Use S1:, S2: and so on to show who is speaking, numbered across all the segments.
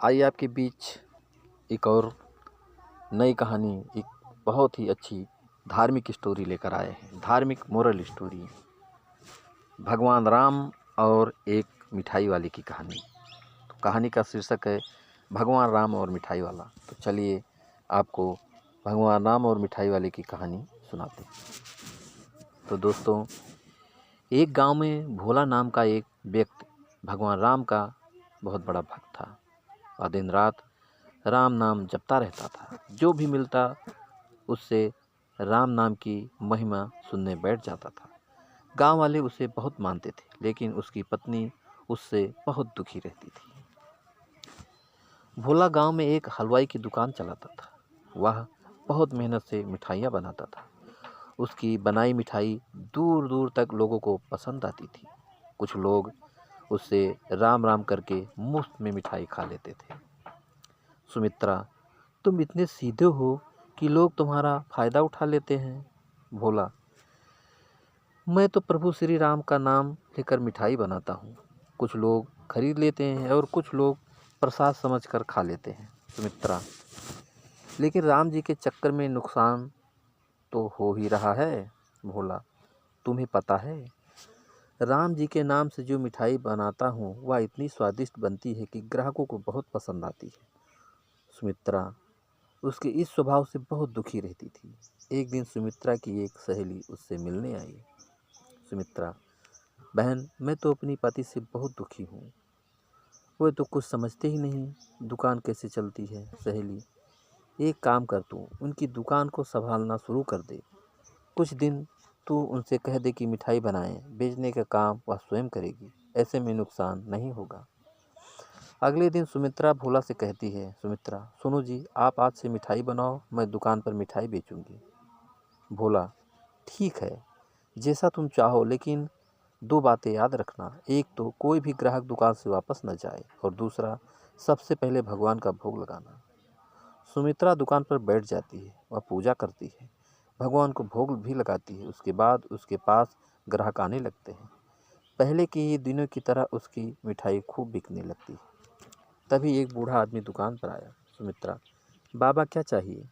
S1: आइए आपके बीच एक और नई कहानी, एक बहुत ही अच्छी धार्मिक स्टोरी लेकर आए हैं। धार्मिक मोरल स्टोरी, भगवान राम और एक मिठाई वाले की कहानी। तो कहानी का शीर्षक है भगवान राम और मिठाई वाला। तो चलिए आपको भगवान राम और मिठाई वाले की कहानी सुनाते हैं। तो दोस्तों, एक गांव में भोला नाम का एक व्यक्ति भगवान राम का बहुत बड़ा भक्त था और दिन रात राम नाम जपता रहता था। जो भी मिलता उससे राम नाम की महिमा सुनने बैठ जाता था। गांव वाले उसे बहुत मानते थे, लेकिन उसकी पत्नी उससे बहुत दुखी रहती थी। भोला गांव में एक हलवाई की दुकान चलाता था। वह बहुत मेहनत से मिठाइयाँ बनाता था। उसकी बनाई मिठाई दूर दूर तक लोगों को पसंद आती थी। कुछ लोग उससे राम राम करके मुफ्त में मिठाई खा लेते थे। सुमित्रा, तुम इतने सीधे हो कि लोग तुम्हारा फायदा उठा लेते हैं। भोला, मैं तो प्रभु श्री राम का नाम लेकर मिठाई बनाता हूँ। कुछ लोग खरीद लेते हैं और कुछ लोग प्रसाद समझकर खा लेते हैं। सुमित्रा, लेकिन राम जी के चक्कर में नुकसान तो हो ही रहा है। भोला, तुम्हें पता है, राम जी के नाम से जो मिठाई बनाता हूँ वह इतनी स्वादिष्ट बनती है कि ग्राहकों को बहुत पसंद आती है। सुमित्रा उसके इस स्वभाव से बहुत दुखी रहती थी। एक दिन सुमित्रा की एक सहेली उससे मिलने आई। सुमित्रा, बहन, मैं तो अपनी पति से बहुत दुखी हूँ। वो तो कुछ समझते ही नहीं, दुकान कैसे चलती है। सहेली, एक काम कर, तू उनकी दुकान को संभालना शुरू कर दे। कुछ दिन तू उनसे कह दे कि मिठाई बनाएं, बेचने का काम वह स्वयं करेगी। ऐसे में नुकसान नहीं होगा। अगले दिन सुमित्रा भोला से कहती है, सुमित्रा, सुनो जी, आप आज से मिठाई बनाओ, मैं दुकान पर मिठाई बेचूंगी। भोला, ठीक है, जैसा तुम चाहो, लेकिन दो बातें याद रखना। एक तो कोई भी ग्राहक दुकान से वापस न जाए, और दूसरा, सबसे पहले भगवान का भोग लगाना। सुमित्रा दुकान पर बैठ जाती है। वह पूजा करती है, भगवान को भोग भी लगाती है। उसके बाद उसके पास ग्राहक आने लगते हैं। पहले के ही दिनों की तरह उसकी मिठाई खूब बिकने लगती है। तभी एक बूढ़ा आदमी दुकान पर आया। सुमित्रा, बाबा क्या चाहिए?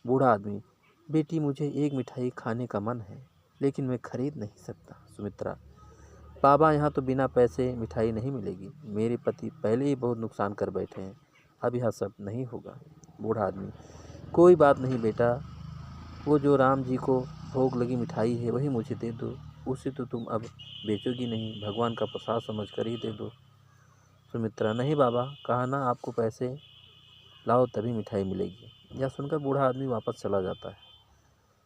S1: बूढ़ा आदमी, बेटी, मुझे एक मिठाई खाने का मन है, लेकिन मैं खरीद नहीं सकता। सुमित्रा, बाबा, यहाँ तो बिना पैसे मिठाई नहीं मिलेगी। मेरे पति पहले ही बहुत नुकसान कर बैठे हैं, अब यह सब नहीं होगा। बूढ़ा आदमी, कोई बात नहीं बेटा, वो जो राम जी को भोग लगी मिठाई है वही मुझे दे दो। उसे तो तुम अब बेचोगी नहीं, भगवान का प्रसाद समझ कर ही दे दो। सुमित्रा, नहीं बाबा, कहा ना आपको पैसे लाओ तभी मिठाई मिलेगी। यह सुनकर बूढ़ा आदमी वापस चला जाता है।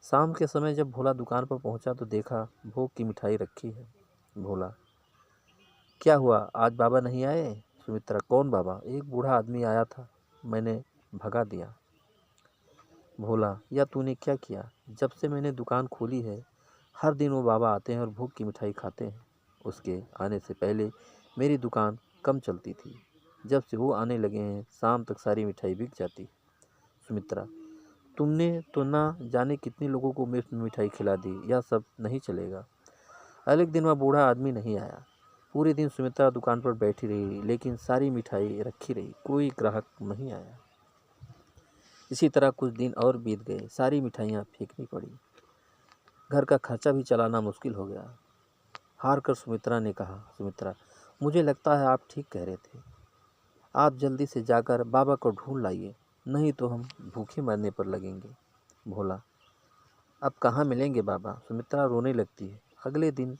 S1: शाम के समय जब भोला दुकान पर पहुंचा तो देखा भोग की मिठाई रखी है। भोला, क्या हुआ, आज बाबा नहीं आए? सुमित्रा, कौन बाबा? एक बूढ़ा आदमी आया था, मैंने भगा दिया। भोला, या तूने क्या किया? जब से मैंने दुकान खोली है, हर दिन वो बाबा आते हैं और भोग की मिठाई खाते हैं। उसके आने से पहले मेरी दुकान कम चलती थी। जब से वो आने लगे हैं, शाम तक सारी मिठाई बिक जाती। सुमित्रा, तुमने तो ना जाने कितने लोगों को मुफ्त में मिठाई खिला दी, यह सब नहीं चलेगा। अगले दिन वह बूढ़ा आदमी नहीं आया। पूरे दिन सुमित्रा दुकान पर बैठी रही, लेकिन सारी मिठाई रखी रही, कोई ग्राहक नहीं आया। इसी तरह कुछ दिन और बीत गए, सारी मिठाइयाँ फेंकनी पड़ी। घर का खर्चा भी चलाना मुश्किल हो गया। हार कर सुमित्रा ने कहा, सुमित्रा, मुझे लगता है आप ठीक कह रहे थे। आप जल्दी से जाकर बाबा को ढूंढ लाइए, नहीं तो हम भूखे मरने पर लगेंगे। भोला, अब कहाँ मिलेंगे बाबा? सुमित्रा रोने लगती है। अगले दिन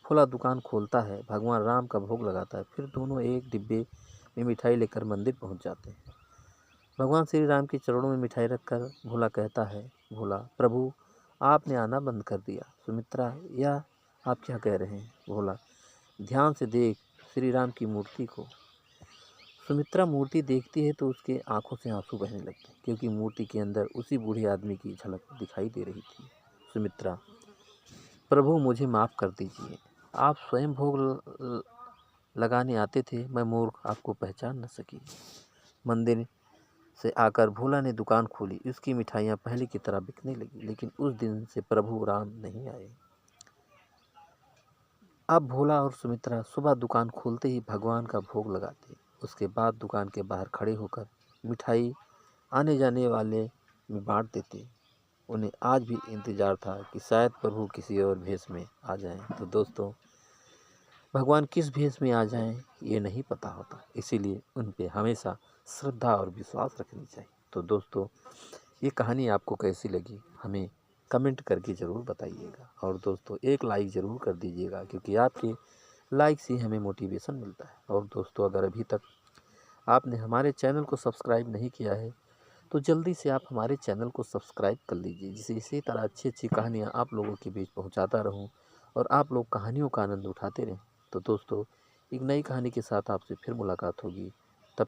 S1: भोला दुकान खोलता है, भगवान राम का भोग लगाता है। फिर दोनों एक डिब्बे में मिठाई लेकर मंदिर पहुँच जाते हैं। भगवान श्री राम के चरणों में मिठाई रखकर भोला कहता है, भोला, प्रभु, आपने आना बंद कर दिया। सुमित्रा, यह आप क्या कह रहे हैं? भोला, ध्यान से देख श्री राम की मूर्ति को। सुमित्रा मूर्ति देखती है तो उसके आंखों से आंसू बहने लगते हैं, क्योंकि मूर्ति के अंदर उसी बूढ़े आदमी की झलक दिखाई दे रही थी। सुमित्रा, प्रभु, मुझे माफ़ कर दीजिए, आप स्वयं भोग लगाने आते थे, मैं मूर्ख आपको पहचान न सकी। मंदिर से आकर भोला ने दुकान खोली। उसकी मिठाइयाँ पहले की तरह बिकने लगी, लेकिन उस दिन से प्रभु राम नहीं आए। अब भोला और सुमित्रा सुबह दुकान खोलते ही भगवान का भोग लगाते। उसके बाद दुकान के बाहर खड़े होकर मिठाई आने जाने वाले में बांट देते। उन्हें आज भी इंतज़ार था कि शायद प्रभु किसी और भेष में आ जाएं। तो दोस्तों, भगवान किस भेष में आ जाएं ये नहीं पता होता, इसीलिए उन पे हमेशा श्रद्धा और विश्वास रखनी चाहिए। तो दोस्तों, ये कहानी आपको कैसी लगी हमें कमेंट करके ज़रूर बताइएगा। और दोस्तों, एक लाइक ज़रूर कर दीजिएगा, क्योंकि आपके लाइक से हमें मोटिवेशन मिलता है। और दोस्तों, अगर अभी तक आपने हमारे चैनल को सब्सक्राइब नहीं किया है तो जल्दी से आप हमारे चैनल को सब्सक्राइब कर लीजिए, जिससे इसी तरह अच्छी अच्छी कहानियाँ आप लोगों के बीच पहुँचाता रहूँ और आप लोग कहानियों का आनंद उठाते रहें। तो दोस्तों, एक नई कहानी के साथ आपसे फिर मुलाकात होगी।